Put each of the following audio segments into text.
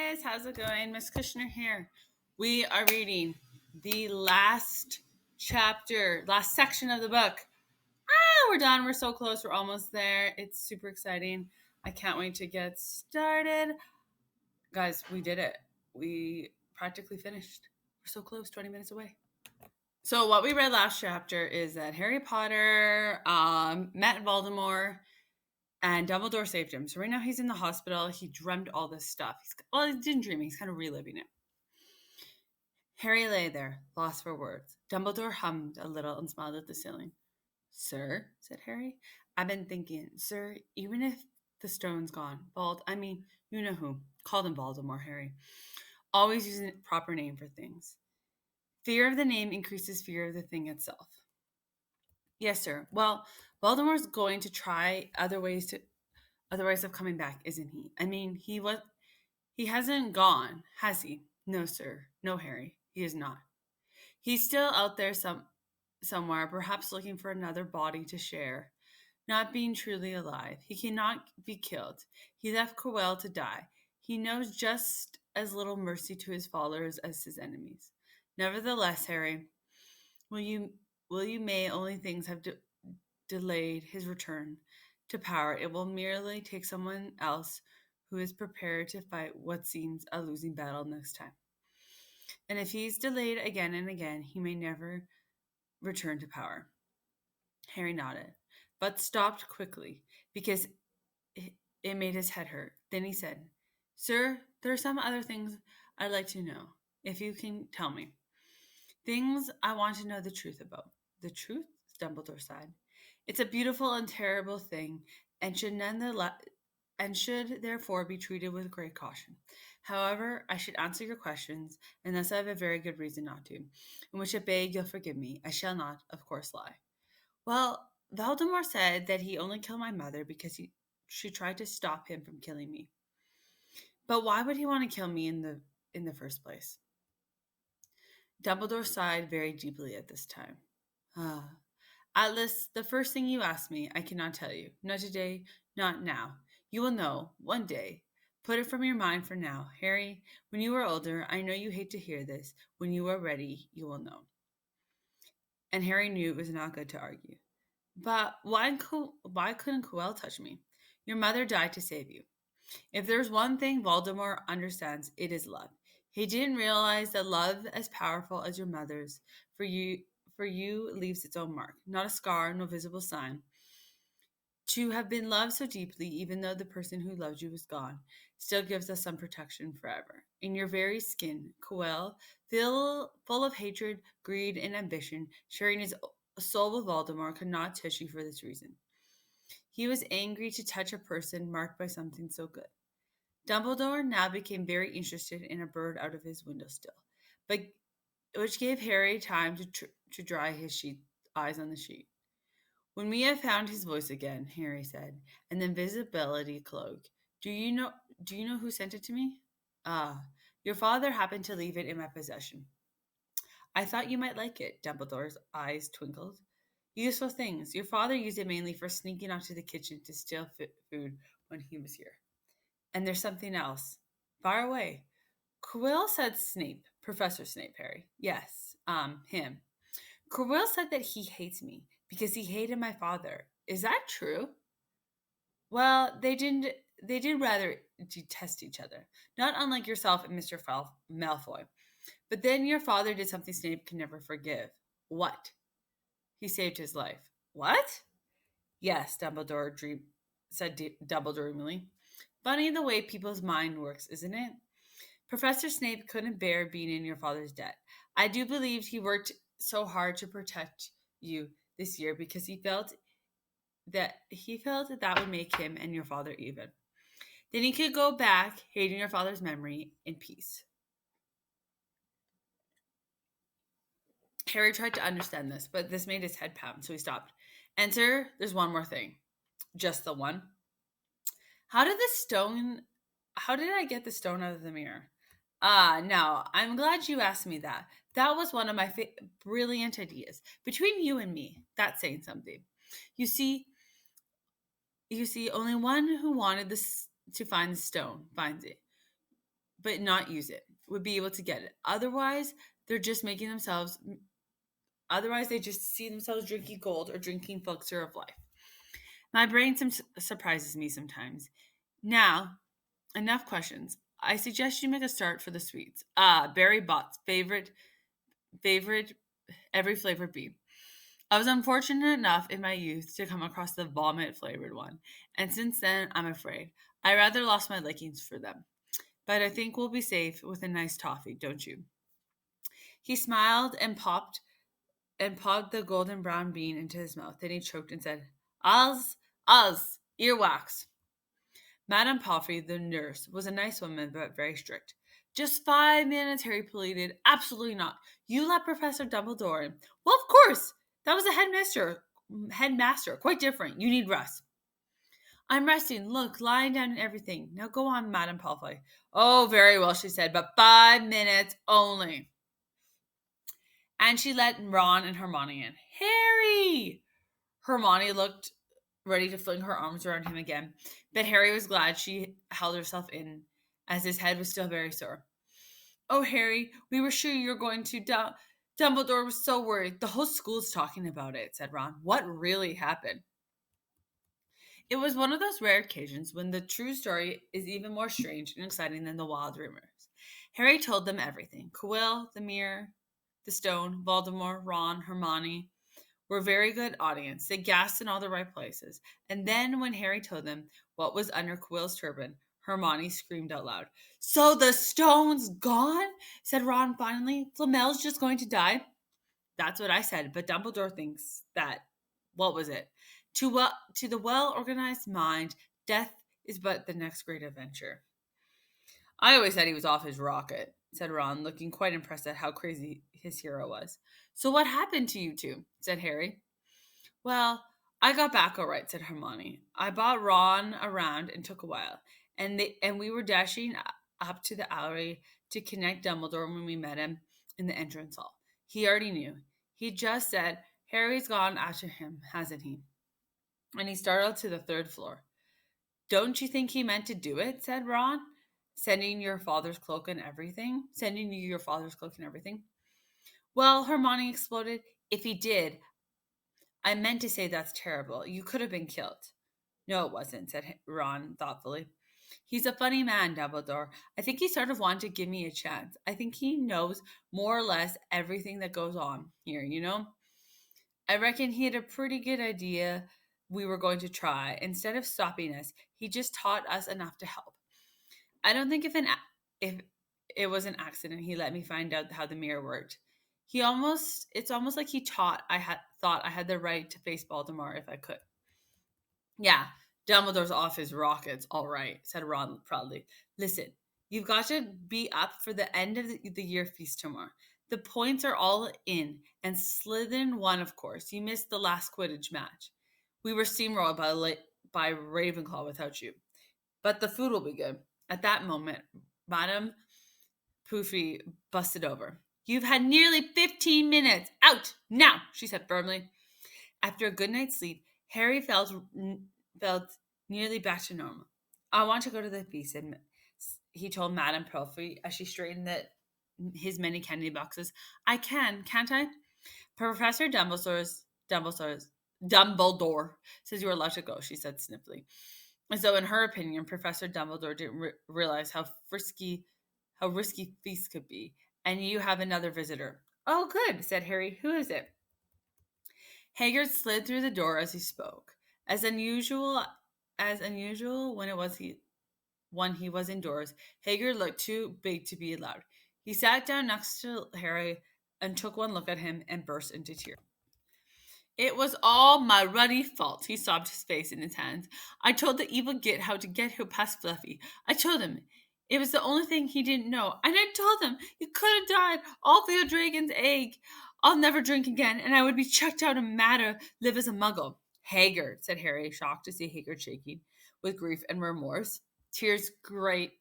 guys, how's it going? Miss Kushner here. We are reading the last chapter, last section of the book. We're done. We're so close. We're almost there. It's super exciting. I can't wait to get started. Guys, we did it. We practically finished. We're so close, 20 minutes away. So what we read last chapter is that Harry Potter met Voldemort and Dumbledore saved him. So right now he's in the hospital. He dreamt all this stuff. He didn't dream it. He's kind of reliving it. Harry lay there, lost for words. Dumbledore hummed a little and smiled at the ceiling. Sir, said Harry, I've been thinking, sir, even if the stone's gone, you know who. Called him Voldemort, Harry. Always using a proper name for things. Fear of the name increases fear of the thing itself. Yes, sir. Well, Voldemort's going to try other ways of coming back, isn't he? He hasn't gone, has he? No, sir. No, Harry. He is not. He's still out there somewhere, perhaps looking for another body to share, not being truly alive. He cannot be killed. He left Quirrell to die. He knows just as little mercy to his followers as his enemies. Nevertheless, Harry, will you may only things have delayed his return to power. It will merely take someone else who is prepared to fight what seems a losing battle next time. And if he's delayed again and again, he may never return to power. Harry nodded, but stopped quickly because it made his head hurt. Then he said, Sir, there are some other things I'd like to know, if you can tell me. Things I want to know the truth about. The truth? Dumbledore sighed. It's a beautiful and terrible thing, and should therefore be treated with great caution. However, I should answer your questions, unless I have a very good reason not to, in which I beg you'll forgive me. I shall not, of course, lie. Well, Voldemort said that he only killed my mother because she tried to stop him from killing me. But why would he want to kill me in the first place? Dumbledore sighed very deeply at this time. Atlas, the first thing you asked me, I cannot tell you. Not today, not now. You will know, one day. Put it from your mind for now. Harry, when you are older, I know you hate to hear this. When you are ready, you will know. And Harry knew it was not good to argue. But why couldn't Quirrell touch me? Your mother died to save you. If there's one thing Voldemort understands, it is love. He didn't realize that love as powerful as your mother's for you leaves its own mark, not a scar, no visible sign. To have been loved so deeply, even though the person who loved you is gone, still gives us some protection forever. In your very skin, Quirrell, full of hatred, greed, and ambition, sharing his soul with Voldemort, could not touch you for this reason. He was angry to touch a person marked by something so good. Dumbledore now became very interested in a bird out of his windowsill, but which gave Harry time to dry his eyes on the sheet. When we have found his voice again, Harry said, and the invisibility cloak, do you know who sent it to me? Your father happened to leave it in my possession. I thought you might like it. Dumbledore's eyes twinkled. Useful things. Your father used it mainly for sneaking out to the kitchen to steal food when he was here. And there's something else. Far away. Quirrell said Snape. Professor Snape, Harry. Yes, him. Quirrell said that he hates me because he hated my father. Is that true? Well, they did rather detest each other. Not unlike yourself and Mr. Malfoy. But then your father did something Snape can never forgive. What? He saved his life. What? Yes, said Dumbledore dreamily. Funny the way people's mind works, isn't it? Professor Snape couldn't bear being in your father's debt. I do believe he worked so hard to protect you this year because he felt that would make him and your father even. Then he could go back, hating your father's memory, in peace. Harry tried to understand this, but this made his head pound, so he stopped. And sir, there's one more thing. Just the one. How did I get the stone out of the mirror? Now, I'm glad you asked me that. That was one of my brilliant ideas. Between you and me, that's saying something. You see, only one who wanted this to find the stone finds it. but not use it, would be able to get it. They're just making themselves, otherwise, they just see themselves drinking gold or drinking elixir of life. My brain surprises me sometimes. Now, enough questions. I suggest you make a start for the sweets. Barry Bott's favorite, every flavor be. I was unfortunate enough in my youth to come across the vomit flavored one, and since then, I'm afraid. I rather lost my likings for them. But I think we'll be safe with a nice toffee, don't you? He smiled and popped the golden brown bean into his mouth. Then he choked and said, Oz, earwax. Madame Palfrey, the nurse, was a nice woman but very strict. Just 5 minutes, Harry pleaded. Absolutely not. You let Professor Dumbledore in. Well, of course. That was a headmaster. Headmaster. Quite different. You need rest. I'm resting. Look, lying down and everything. Now go on, Madame Palfrey. Oh, very well, she said, but 5 minutes only. And she let Ron and Hermione in. Harry! Hermione looked ready to fling her arms around him again, but Harry was glad she held herself in, as his head was still very sore. Oh, Harry, we were sure you were going to Dumbledore was so worried. The whole school's talking about it, said Ron. What really happened? It was one of those rare occasions when the true story is even more strange and exciting than the wild rumors. Harry told them everything. Quill, the mirror, the stone, Voldemort, Ron, Hermione were a very good audience. They gasped in all the right places. And then when Harry told them what was under Quill's turban, Hermione screamed out loud. So the stone's gone? Said Ron finally. Flamel's just going to die? That's what I said, but Dumbledore thinks that, what was it? To the well-organized mind, death is but the next great adventure. I always said he was off his rocket, said Ron, looking quite impressed at how crazy his hero was. So what happened to you two? Said Harry. Well, I got back all right, said Hermione. I bought Ron around and took a while, and we were dashing up to the alley to connect Dumbledore when we met him in the entrance hall. He already knew. He just said, Harry's gone after him, hasn't he? And he started to the third floor. Don't you think he meant to do it? Said Ron. Sending you your father's cloak and everything. Well, Hermione exploded. If he did, I meant to say that's terrible. You could have been killed. No, it wasn't, said Ron thoughtfully. He's a funny man, Dumbledore. I think he sort of wanted to give me a chance. I think he knows more or less everything that goes on here, you know? I reckon he had a pretty good idea we were going to try. Instead of stopping us, he just taught us enough to help. I don't think if it was an accident, he let me find out how the mirror worked. It's almost like he thought I had the right to face Baltimore if I could. Yeah, Dumbledore's off his rockets, all right, said Ron proudly. Listen, you've got to be up for the end of the year feast tomorrow. The points are all in, and Slytherin won, of course. You missed the last Quidditch match. We were steamrolled by Ravenclaw without you. But the food will be good. At that moment, Madame Poofy busted over. You've had nearly 15 minutes. Out now, she said firmly. After a good night's sleep, Harry felt nearly back to normal. I want to go to the feast, he told Madame Pomfrey as she straightened his many candy boxes. I can't I? Professor Dumbledore says you're allowed to go, she said sniffly. As though, in her opinion, Professor Dumbledore didn't realize how risky feasts could be. And you have another visitor. Oh, good, said Harry. Who is it? Hagrid slid through the door as he spoke. As unusual when he was indoors, Hagrid looked too big to be allowed. He sat down next to Harry and took one look at him and burst into tears. It was all my ruddy fault, he sobbed, his face in his hands. I told the evil git how to get her past Fluffy. I told him. It was the only thing he didn't know. And I told him he could have died all for the dragon's egg. I'll never drink again, and I would be chucked out of matter, live as a muggle. Haggard, said Harry, shocked to see Haggard shaking with grief and remorse. Tears, great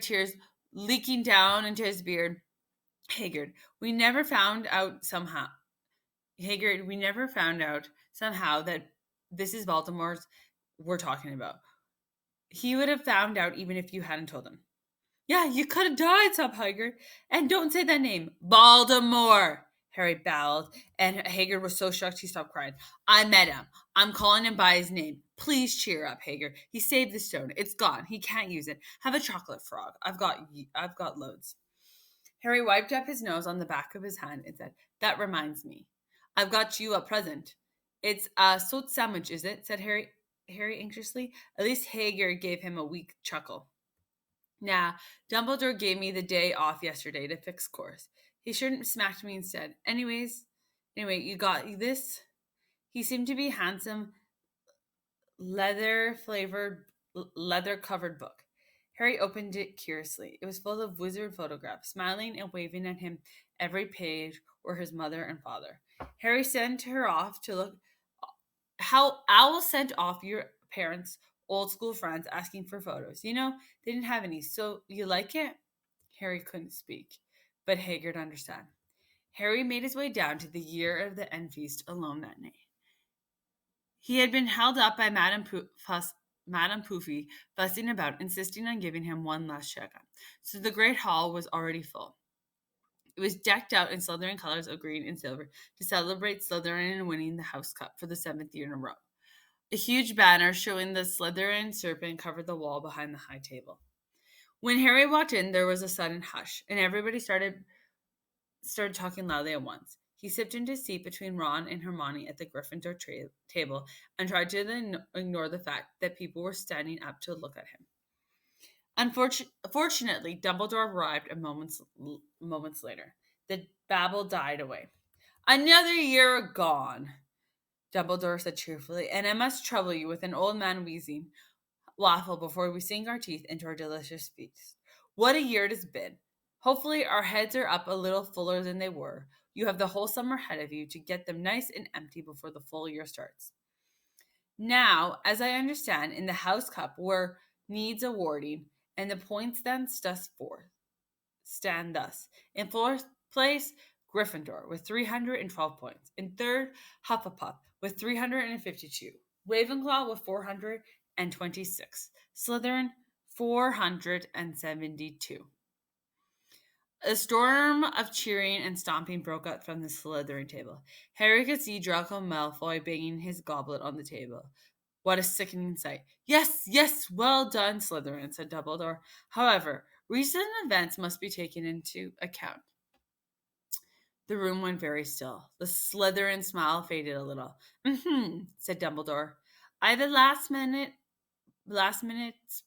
tears, leaking down into his beard. Haggard, we never found out somehow that this is Baltimore's we're talking about. He would have found out even if you hadn't told him. Yeah, you could have died, sobbed Hagrid. And don't say that name. Baltimore, Harry bowed, and Hagrid was so shocked he stopped crying. I met him. I'm calling him by his name. Please cheer up, Hagrid. He saved the stone. It's gone. He can't use it. Have a chocolate frog. I've got loads. Harry wiped up his nose on the back of his hand and said, That reminds me. I've got you a present. It's a salt sandwich, is it? Said Harry anxiously. At least Hagrid gave him a weak chuckle. Nah, Dumbledore gave me the day off yesterday to fix course. He shouldn't smacked me instead. Anyway, you got this? He seemed to be handsome, leather flavored, leather covered book. Harry opened it curiously. It was full of wizard photographs. Smiling and waving at him every page were his mother and father. Harry sent her off to look. How Owl sent off your parents' old school friends asking for photos. They didn't have any. So you like it? Harry couldn't speak, but Hagrid understood. Harry made his way down to the year of the end feast alone that night. He had been held up by Madame Poofy, fussing about, insisting on giving him one last check-on. So the great hall was already full. It was decked out in Slytherin colors of green and silver to celebrate Slytherin winning the House Cup for the 7th year in a row. A huge banner showing the Slytherin serpent covered the wall behind the high table. When Harry walked in, there was a sudden hush, and everybody started talking loudly at once. He sipped into a seat between Ron and Hermione at the Gryffindor table and tried to ignore the fact that people were standing up to look at him. Unfortunately, Dumbledore arrived moments later. The babble died away. Another year gone, Dumbledore said cheerfully, and I must trouble you with an old man wheezing waffle before we sink our teeth into our delicious feast. What a year it has been. Hopefully, our heads are up a little fuller than they were. You have the whole summer ahead of you to get them nice and empty before the full year starts. Now, as I understand, in the House Cup were needs awarding, and the points then stand thus. In fourth place, Gryffindor with 312 points. In third, Hufflepuff with 352. Ravenclaw with 426. Slytherin 472. A storm of cheering and stomping broke out from the Slytherin table. Harry could see Draco Malfoy banging his goblet on the table. What a sickening sight. Yes, yes, well done, Slytherin, said Dumbledore. However, recent events must be taken into account. The room went very still. The Slytherin smile faded a little. Said Dumbledore. I have the last minute's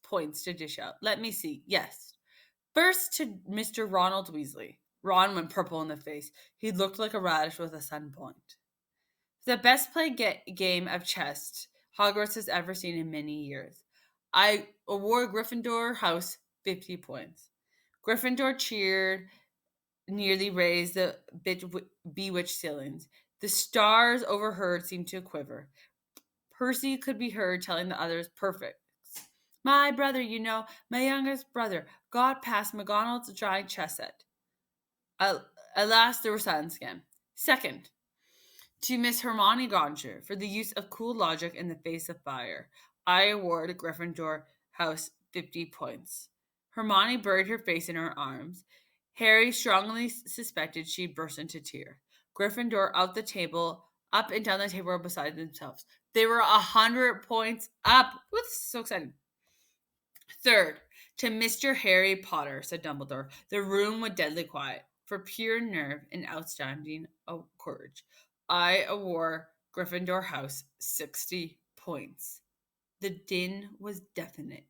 points to dish out. Let me see. Yes. First to Mr. Ronald Weasley. Ron went purple in the face. He looked like a radish with a sun point. The best played game of chess Hogwarts has ever seen in many years. I award Gryffindor House 50 points. Gryffindor cheered, nearly raised the bewitched ceilings. The stars overhead seemed to quiver. Percy could be heard telling the others, Perfect. My brother, my youngest brother, got past McGonagall's giant chess set. At last, there was silence again. Second, to Miss Hermione Granger for the use of cool logic in the face of fire. I award Gryffindor House 50 points. Hermione buried her face in her arms. Harry strongly suspected she'd burst into tears. Gryffindor up and down the table were beside themselves. They were 100 points up. What's so exciting? Third, to Mr. Harry Potter, said Dumbledore. The room was deadly quiet. For pure nerve and outstanding courage, I award Gryffindor House 60 points. The din was deafening.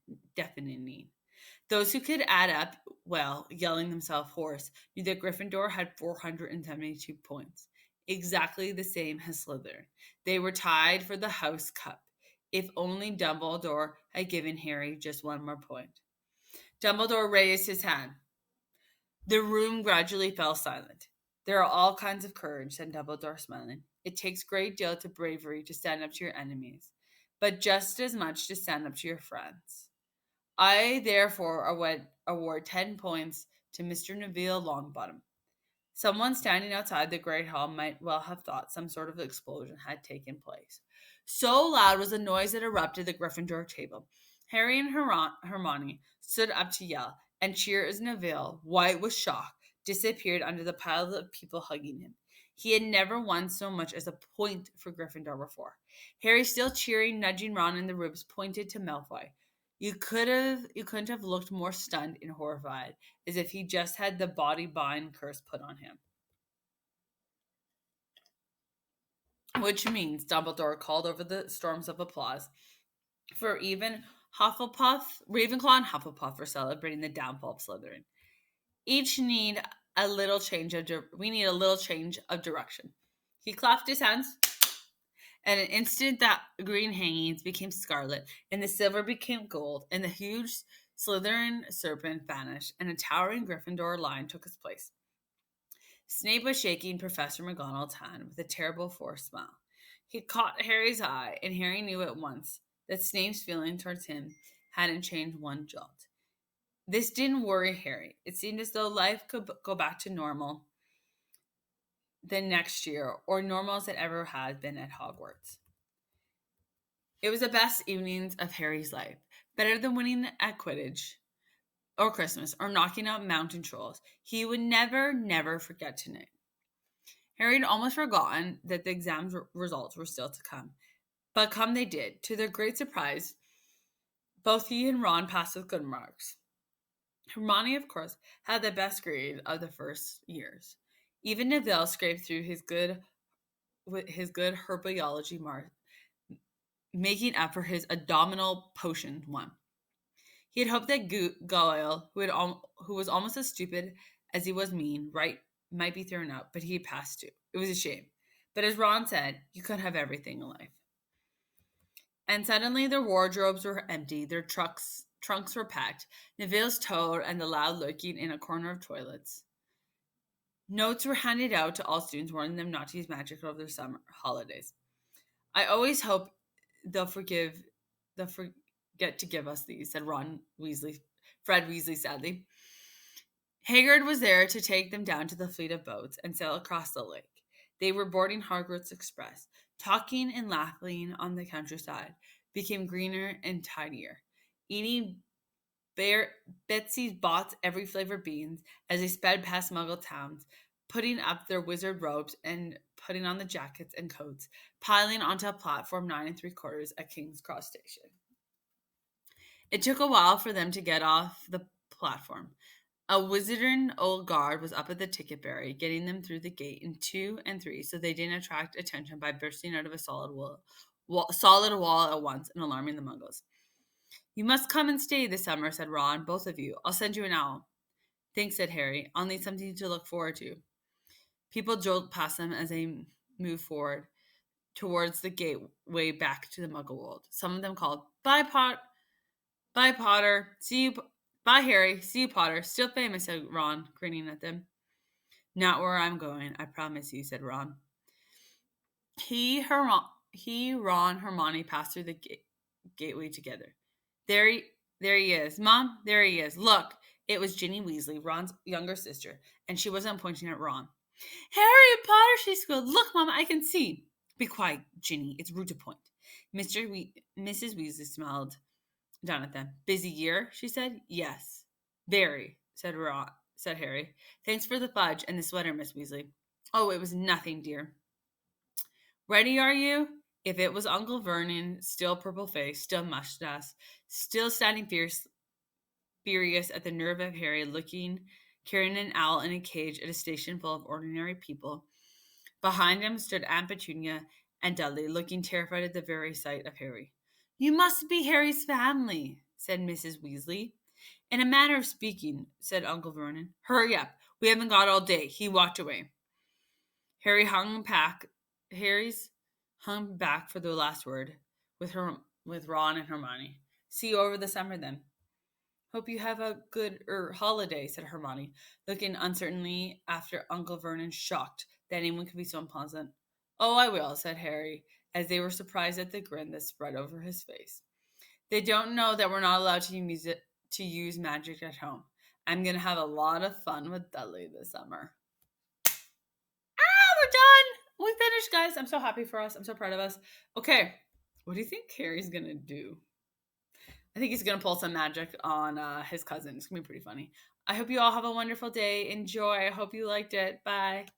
Those who could add up, yelling themselves hoarse, knew that Gryffindor had 472 points, exactly the same as Slytherin. They were tied for the House Cup. If only Dumbledore had given Harry just one more point. Dumbledore raised his hand. The room gradually fell silent. There are all kinds of courage, said Dumbledore, smiling. It takes great deal of bravery to stand up to your enemies, but just as much to stand up to your friends. I therefore award 10 points to Mr. Neville Longbottom. Someone standing outside the Great Hall might well have thought some sort of explosion had taken place. So loud was the noise that erupted the Gryffindor table. Harry and Hermione stood up to yell. and cheer as Neville, white with shock, disappeared under the pile of people hugging him. He had never won so much as a point for Gryffindor before. Harry, still cheering, nudging Ron in the ribs, pointed to Malfoy. You couldn't have looked more stunned and horrified, as if he just had the body bind curse put on him. Which means Dumbledore called over the storms of applause for even Hufflepuff, Ravenclaw, and Hufflepuff for celebrating the downfall of Slytherin. Each need a little change of we need a little change of direction. He clapped his hands, and an instant that green hangings became scarlet, and the silver became gold, and the huge Slytherin serpent vanished, and a towering Gryffindor lion took its place. Snape was shaking Professor McGonagall's hand with a terrible forced smile. He caught Harry's eye, and Harry knew at once that Snape's feeling towards him hadn't changed one jot. This didn't worry Harry. It seemed as though life could go back to normal the next year, or normal as it ever had been at Hogwarts. It was the best evenings of Harry's life, better than winning at Quidditch or Christmas or knocking out mountain trolls. He would never, never forget tonight. Harry had almost forgotten that the exam results were still to come, but come they did. To their great surprise, both he and Ron passed with good marks. Hermione, of course, had the best grade of the first years. Even Neville scraped through his good herbiology mark, making up for his abdominal potion one. He had hoped that Goyle, who was almost as stupid as he was mean, might be thrown out, but he had passed too. It was a shame. But as Ron said, you could have everything in life. And suddenly their wardrobes were empty, their trunks were packed, Neville's toad and the loud lurking in a corner of toilets. Notes were handed out to all students warning them not to use magic over their summer holidays. I always hope they'll forget to give us these, said Fred Weasley sadly. Hagrid was there to take them down to the fleet of boats and sail across the lake. They were boarding Hogwarts Express. Talking and laughing on the countryside became greener and tidier. Eating Betsy's bought every flavor beans as they sped past Muggle towns, putting up their wizard robes and putting on the jackets and coats, piling onto platform 9 3/4 at King's Cross Station. It took a while for them to get off the platform. A wizarding old guard was up at the ticket barrier, getting them through the gate in 2 and 3 so they didn't attract attention by bursting out of a solid wall at once and alarming the Muggles. You must come and stay this summer, said Ron, both of you. I'll send you an owl. Thanks, said Harry. I'll need something to look forward to. People jolted past them as they moved forward towards the gateway back to the Muggle world. Some of them called, Bye, Potter. See you. Bye, Harry. See you, Potter. Still famous, said Ron, grinning at them. Not where I'm going, I promise you, said Ron. Ron, Hermione passed through the gateway together. There he is. Mom, there he is. Look, it was Ginny Weasley, Ron's younger sister, and she wasn't pointing at Ron. Harry Potter, she squealed. Look, Mom, I can see. Be quiet, Ginny. It's rude to point. Mrs. Weasley smiled down at them. Busy year, she said. Yes. Very, said Harry. Thanks for the fudge and the sweater, Miss Weasley. Oh, it was nothing, dear. Ready, are you? If it was Uncle Vernon, still purple face, still mustache, still standing furious at the nerve of Harry carrying an owl in a cage at a station full of ordinary people. Behind him stood Aunt Petunia and Dudley, looking terrified at the very sight of Harry. You must be Harry's family, said Mrs. Weasley. In a manner of speaking, said Uncle Vernon. Hurry up. We haven't got all day. He walked away. Harry's hung back for the last word with Ron and Hermione. See you over the summer then. Hope you have a good holiday, said Hermione, looking uncertainly after Uncle Vernon, shocked that anyone could be so unpleasant. Oh, I will, said Harry, as they were surprised at the grin that spread over his face. They don't know that we're not allowed to use magic at home. I'm going to have a lot of fun with Dudley this summer. We're done. We finished, guys. I'm so happy for us. I'm so proud of us. Okay, what do you think Harry's going to do? I think he's gonna pull some magic on his cousin. It's gonna be pretty funny. I hope you all have a wonderful day. Enjoy. I hope you liked it. Bye.